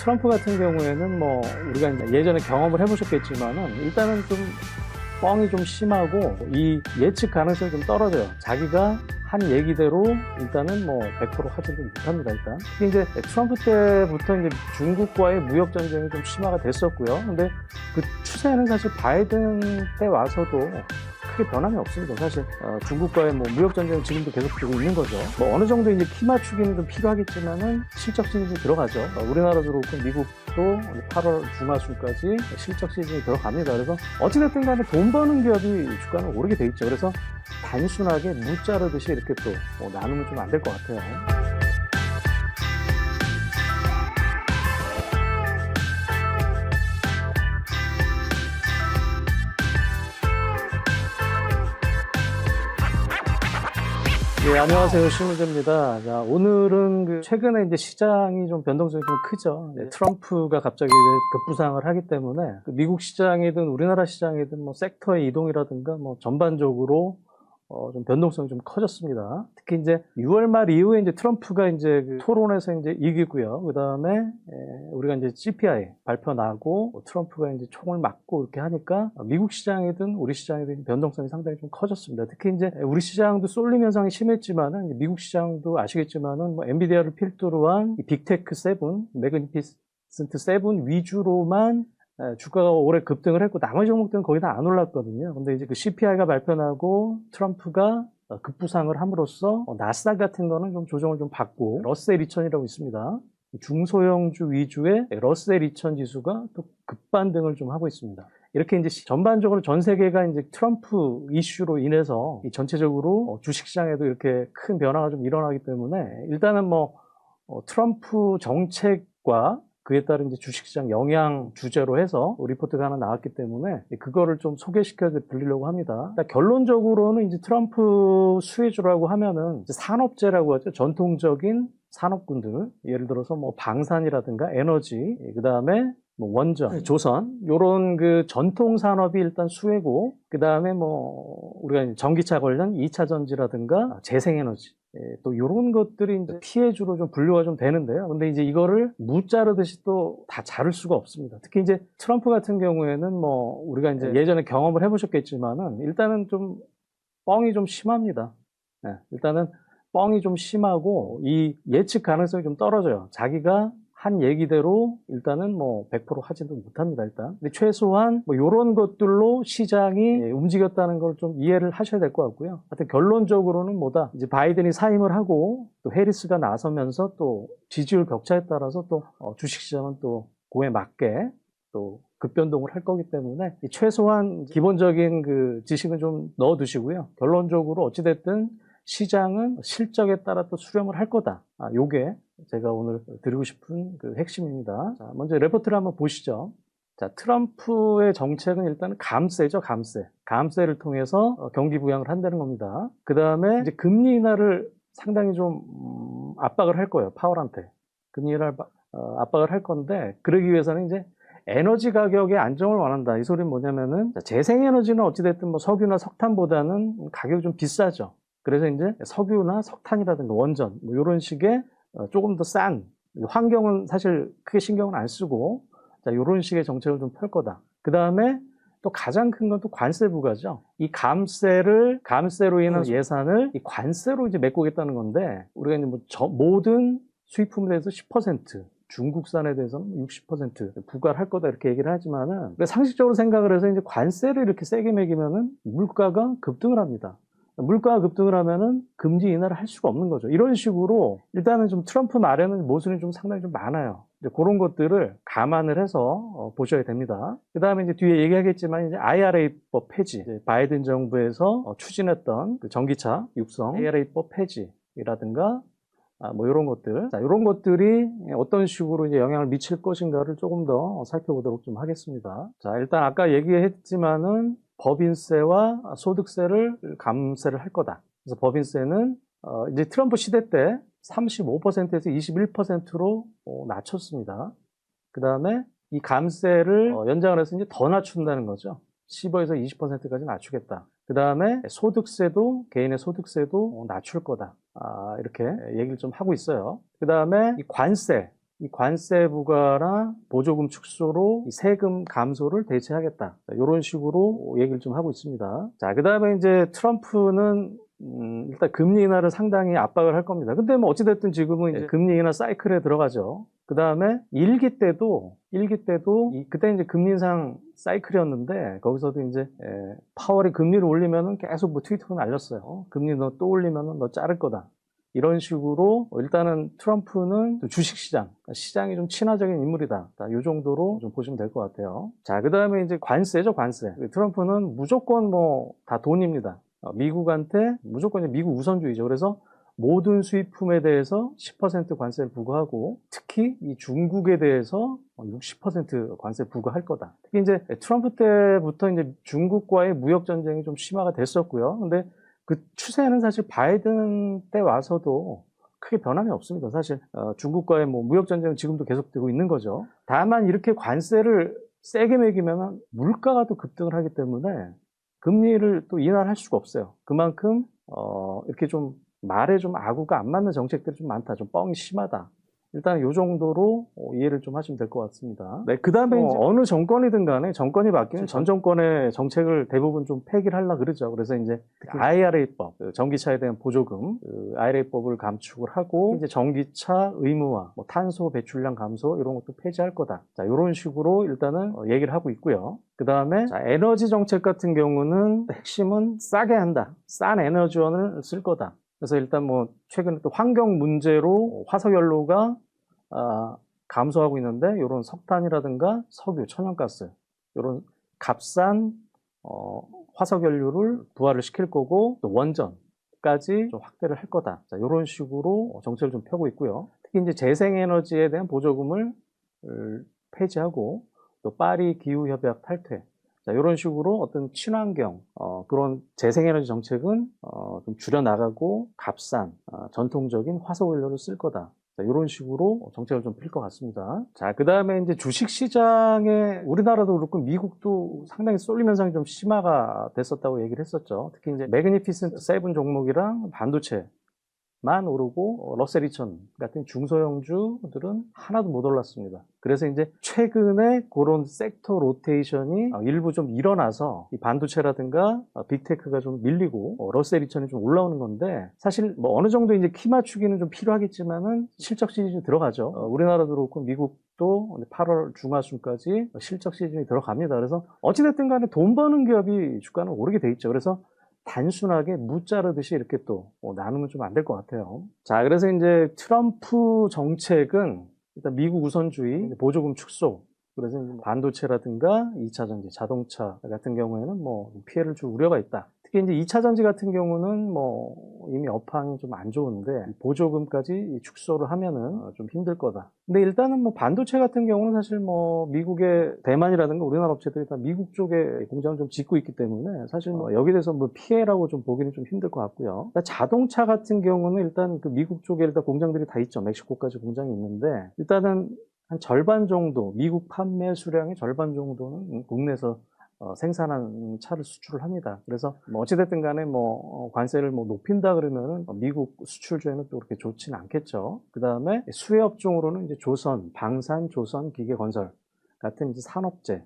트럼프 같은 경우에는 뭐 우리가 이제 예전에 경험을 해보셨겠지만은 일단은 좀 뻥이 좀 심하고 이 예측 가능성이 좀 떨어져요. 자기가 한 얘기대로 일단은 뭐 100% 하지도 못합니다. 일단 특히 이제 트럼프 때부터 이제 중국과의 무역 전쟁이 좀 심화가 됐었고요. 근데 그 추세는 사실 바이든 때 와서도 크게 변함이 없습니다. 사실 중국과의 뭐 무역 전쟁은 지금도 계속되고 있는 거죠. 뭐 어느 정도 이제 키 맞추기는 좀 필요하겠지만은 실적 시즌이 들어가죠. 우리나라도 그렇고 미국도 8월 중하순까지 실적 시즌이 들어갑니다. 그래서 어찌됐든 간에 돈 버는 기업이 주가는 오르게 돼 있죠. 그래서 단순하게 무 자르듯이 이렇게 또 나누면 좀 안 될 것 같아요. 네, 안녕하세요. 신문재입니다. 자, 오늘은 최근에 이제 시장이 좀 변동성이 좀 크죠. 네, 트럼프가 갑자기 이제 급부상을 하기 때문에 미국 시장이든 우리나라 시장이든 뭐 섹터의 이동이라든가 뭐 전반적으로 좀 변동성이 좀 커졌습니다. 특히 이제 6월 말 이후에 이제 트럼프가 이제 그 토론에서 이제 이기고요. 그 다음에 우리가 이제 CPI 발표 나고 트럼프가 이제 총을 맞고 이렇게 하니까 미국 시장이든 우리 시장이든 변동성이 상당히 좀 커졌습니다. 특히 이제 우리 시장도 쏠림 현상이 심했지만은 미국 시장도 아시겠지만은 뭐 엔비디아를 필두로 한 빅테크 7, 매그니피센트 7 위주로만 주가가 올해 급등을 했고 나머지 종목들은 거의 다 안 올랐거든요. 근데 이제 그 CPI가 발표나고 트럼프가 급부상을 함으로써 나스닥 같은 거는 좀 조정을 좀 받고 러셀 2000이라고 있습니다. 중소형주 위주의 러셀 2000 지수가 또 급반등을 좀 하고 있습니다. 이렇게 이제 전반적으로 전 세계가 이제 트럼프 이슈로 인해서 전체적으로 주식시장에도 이렇게 큰 변화가 좀 일어나기 때문에 일단은 뭐 트럼프 정책과 그에 따른 이제 주식시장 영향 주제로 해서 리포트가 하나 나왔기 때문에 그거를 좀 소개시켜 드리려고 합니다. 결론적으로는 이제 트럼프 수혜주라고 하면은 이제 산업재라고 하죠. 전통적인 산업군들, 예를 들어서 뭐 방산이라든가 에너지, 그 다음에 뭐 원전, 조선, 요런 그 전통 산업이 일단 수혜고, 그 다음에 뭐 우리가 전기차 관련 2차 전지라든가 재생에너지, 또 이런 것들이 이제 피해주로 좀 분류가 좀 되는데요. 근데 이제 이거를 무 자르듯이 또 다 자를 수가 없습니다. 특히 이제 트럼프 같은 경우에는 뭐 우리가 이제 예전에 경험을 해보셨겠지만은 일단은 좀 뻥이 좀 심합니다. 일단은 뻥이 좀 심하고 이 예측 가능성이 좀 떨어져요. 자기가 한 얘기대로 일단은 뭐 100% 하지도 못합니다, 일단. 근데 최소한 뭐 요런 것들로 시장이 움직였다는 걸 좀 이해를 하셔야 될 것 같고요. 하여튼 결론적으로는 뭐다. 이제 바이든이 사임을 하고 또 해리스가 나서면서 또 지지율 격차에 따라서 또 주식시장은 또 그에 맞게 또 급변동을 할 거기 때문에 최소한 기본적인 그 지식은 좀 넣어 두시고요. 결론적으로 어찌됐든 시장은 실적에 따라 또 수렴을 할 거다. 요게 제가 오늘 드리고 싶은 그 핵심입니다. 자, 먼저 레포트를 한번 보시죠. 자, 트럼프의 정책은 일단은 감세죠, 감세. 감세를 통해서 경기 부양을 한다는 겁니다. 그 다음에 이제 금리 인하를 상당히 좀 압박을 할 거예요, 파월한테. 금리 인하를 압박을 할 건데, 그러기 위해서는 이제 에너지 가격의 안정을 원한다. 이 소리는 뭐냐면은 재생에너지는 어찌됐든 뭐 석유나 석탄보다는 가격이 좀 비싸죠. 그래서 이제 석유나 석탄이라든가 원전 뭐 이런 식의 조금 더 싼 환경은 사실 크게 신경은 안 쓰고 자 이런 식의 정책을 좀 펼 거다. 그 다음에 또 가장 큰 건 또 관세 부과죠. 이 감세로 인한 예산을 이 관세로 이제 메꾸겠다는 건데 우리가 이제 뭐 모든 수입품에 대해서 10%, 중국산에 대해서는 60% 부과를 할 거다 이렇게 얘기를 하지만은 상식적으로 생각을 해서 이제 관세를 이렇게 세게 매기면은 물가가 급등을 합니다. 물가가 급등을 하면은 금리 인하를 할 수가 없는 거죠. 이런 식으로 일단은 좀 트럼프 말에는 모순이 좀 상당히 좀 많아요. 이제 그런 것들을 감안을 해서 보셔야 됩니다. 그 다음에 이제 뒤에 얘기하겠지만 이제 IRA법 폐지, 바이든 정부에서 추진했던 그 전기차 육성 IRA법 폐지라든가 뭐 이런 것들, 자, 이런 것들이 어떤 식으로 이제 영향을 미칠 것인가를 조금 더 살펴보도록 좀 하겠습니다. 자, 일단 아까 얘기했지만은 법인세와 소득세를 감세를 할 거다. 그래서 법인세는 이제 트럼프 시대 때 35%에서 21%로 낮췄습니다. 그 다음에 이 감세를 연장을 해서 이제 더 낮춘다는 거죠. 15에서 20%까지 낮추겠다. 그 다음에 소득세도, 개인의 소득세도 낮출 거다. 이렇게 얘기를 좀 하고 있어요. 그 다음에 이 관세, 이 관세 부과나 보조금 축소로 이 세금 감소를 대체하겠다. 이런 식으로 얘기를 좀 하고 있습니다. 자, 그 다음에 이제 트럼프는 일단 금리 인하를 상당히 압박을 할 겁니다. 근데 뭐 어찌됐든 지금은 이제 금리 인하 사이클에 들어가죠. 그 다음에 일기 때도 그때 이제 금리 인상 사이클이었는데 거기서도 이제 파월이 금리를 올리면은 계속 뭐 트위터로 날렸어요. 금리 너 또 올리면은 너 자를 거다. 이런 식으로 일단은 트럼프는 주식시장, 시장이 좀 친화적인 인물이다. 이 정도로 좀 보시면 될 것 같아요. 자, 그 다음에 이제 관세죠, 관세. 트럼프는 무조건 뭐 다 돈입니다. 미국한테 무조건 미국 우선주의죠. 그래서 모든 수입품에 대해서 10% 관세를 부과하고 특히 이 중국에 대해서 60% 관세 부과할 거다. 특히 이제 트럼프 때부터 이제 중국과의 무역 전쟁이 좀 심화가 됐었고요. 근데 그 추세는 사실 바이든 때 와서도 크게 변함이 없습니다. 사실 중국과의 뭐 무역 전쟁은 지금도 계속되고 있는 거죠. 다만 이렇게 관세를 세게 매기면 물가가 또 급등을 하기 때문에 금리를 또 인하를 할 수가 없어요. 그만큼 이렇게 좀 말에 좀 아구가 안 맞는 정책들이 좀 많다. 좀 뻥이 심하다. 일단 이 정도로 이해를 좀 하시면 될 것 같습니다. 네, 그 다음에 이제 어느 정권이든 간에 정권이 바뀌면 전 정권의 정책을 대부분 좀 폐기를 하려고 그러죠. 그래서 이제 특히 IRA법, 전기차에 대한 보조금, IRA법을 감축을 하고 이제 전기차 의무화, 뭐 탄소 배출량 감소 이런 것도 폐지할 거다. 자, 이런 식으로 일단은 얘기를 하고 있고요. 그 다음에 에너지 정책 같은 경우는 핵심은 싸게 한다. 싼 에너지원을 쓸 거다. 그래서 일단 뭐 최근에 또 환경 문제로 화석연료가 감소하고 있는데 이런 석탄이라든가 석유, 천연가스 이런 값싼 화석연료를 부활을 시킬 거고 또 원전까지 좀 확대를 할 거다. 자, 이런 식으로 정책을 좀 펴고 있고요. 특히 이제 재생에너지에 대한 보조금을 폐지하고 또 파리 기후협약 탈퇴. 자, 이런 식으로 어떤 친환경, 그런 재생에너지 정책은, 좀 줄여나가고 값싼, 전통적인 화석연료를 쓸 거다. 자, 이런 식으로 정책을 좀 필 것 같습니다. 자, 그 다음에 이제 주식시장에 우리나라도 그렇고 미국도 상당히 쏠림 현상이 좀 심화가 됐었다고 얘기를 했었죠. 특히 이제 매그니피센트 세븐 종목이랑 반도체, 만 오르고 러셀 2000 같은 중소형주들은 하나도 못 올랐습니다. 그래서 이제 최근에 그런 섹터 로테이션이 일부 좀 일어나서 이 반도체라든가 빅테크가 좀 밀리고 러셀 2000이 좀 올라오는 건데 사실 뭐 어느 정도 이제 키 맞추기는 좀 필요하겠지만은 실적 시즌이 들어가죠. 우리나라도 그렇고 미국도 8월 중하순까지 실적 시즌이 들어갑니다. 그래서 어찌됐든 간에 돈 버는 기업이 주가는 오르게 돼 있죠. 그래서 단순하게 무 자르듯이 이렇게 또 나누면 좀 안 될 것 같아요. 자, 그래서 이제 트럼프 정책은 일단 미국 우선주의, 보조금 축소, 그래서 이제 반도체라든가 2차 전지, 자동차 같은 경우에는 뭐 피해를 줄 우려가 있다. 특히 이제 2차 전지 같은 경우는 뭐 이미 업황이 좀 안 좋은데 보조금까지 축소를 하면은 좀 힘들 거다. 근데 일단은 뭐 반도체 같은 경우는 사실 뭐 미국의 대만이라든가 우리나라 업체들이 다 미국 쪽에 공장을 좀 짓고 있기 때문에 사실 뭐 여기에 대해서 뭐 피해라고 좀 보기는 좀 힘들 것 같고요. 자동차 같은 경우는 일단 그 미국 쪽에 일단 공장들이 다 있죠. 멕시코까지 공장이 있는데 일단은 한 절반 정도, 미국 판매 수량의 절반 정도는 국내에서 생산한 차를 수출을 합니다. 그래서 뭐 어찌됐든 간에 뭐 관세를 뭐 높인다 그러면은 미국 수출주에는 또 그렇게 좋지는 않겠죠. 그 다음에 수혜 업종으로는 이제 조선, 방산, 조선, 기계, 건설 같은 이제 산업재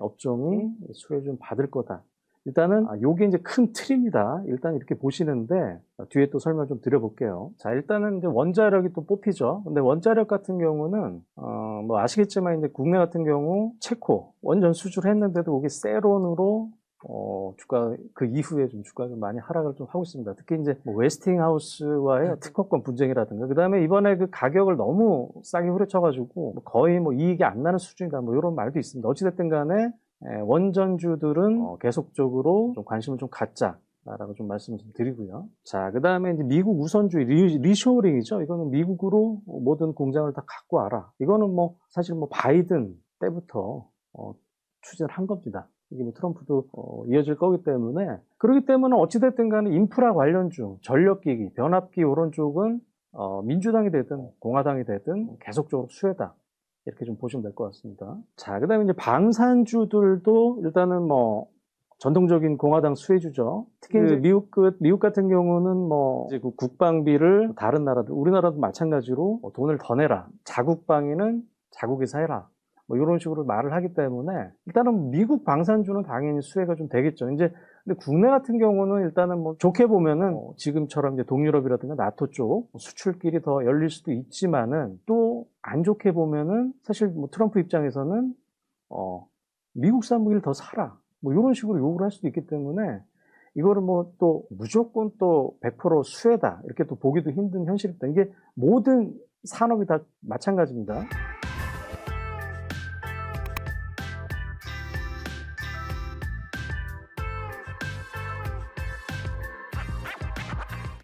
업종이 수혜 좀 받을 거다. 일단은 요게 이제 큰 틀입니다. 일단 이렇게 보시는데 뒤에 또 설명 좀 드려볼게요. 자, 일단은 이제 원자력이 또 뽑히죠. 근데 원자력 같은 경우는 뭐 아시겠지만 이제 국내 같은 경우 체코 원전 수출했는데도 거기 세론으로 주가 그 이후에 좀 주가가 좀 많이 하락을 좀 하고 있습니다. 특히 이제 뭐 웨스팅하우스와의 특허권 분쟁이라든가 그다음에 이번에 그 가격을 너무 싸게 후려쳐가지고 거의 뭐 이익이 안 나는 수준이다 뭐 이런 말도 있습니다. 어찌됐든 간에 원전주들은 계속적으로 좀 관심을 좀 갖자라고 좀 말씀을 좀 드리고요. 자, 그 다음에 이제 미국 우선주의 리쇼어링이죠. 이거는 미국으로 모든 공장을 다 갖고 와라. 이거는 뭐 사실 뭐 바이든 때부터 추진을 한 겁니다. 이게 뭐 트럼프도 이어질 거기 때문에 그렇기 때문에 어찌됐든 간에 인프라 관련주, 전력기기, 변압기 이런 쪽은 민주당이 되든 공화당이 되든 계속적으로 수혜다. 이렇게 좀 보시면 될 것 같습니다. 자, 그 다음에 이제 방산주들도 일단은 뭐 전통적인 공화당 수혜주죠. 특히 이제 미국 같은 경우는 뭐 이제 그 국방비를 다른 나라들, 우리나라도 마찬가지로 돈을 더 내라. 자국방위는 자국에서 해라. 뭐 이런 식으로 말을 하기 때문에 일단은 미국 방산주는 당연히 수혜가 좀 되겠죠. 이제 근데 국내 같은 경우는 일단은 뭐 좋게 보면은 지금처럼 이제 동유럽이라든가 나토 쪽 수출길이 더 열릴 수도 있지만은 또 안 좋게 보면은 사실 뭐 트럼프 입장에서는 미국산 무기를 더 사라. 뭐 이런 식으로 요구를 할 수도 있기 때문에 이거를 뭐 또 무조건 또 100% 수혜다. 이렇게 또 보기도 힘든 현실입니다. 이게 모든 산업이 다 마찬가지입니다.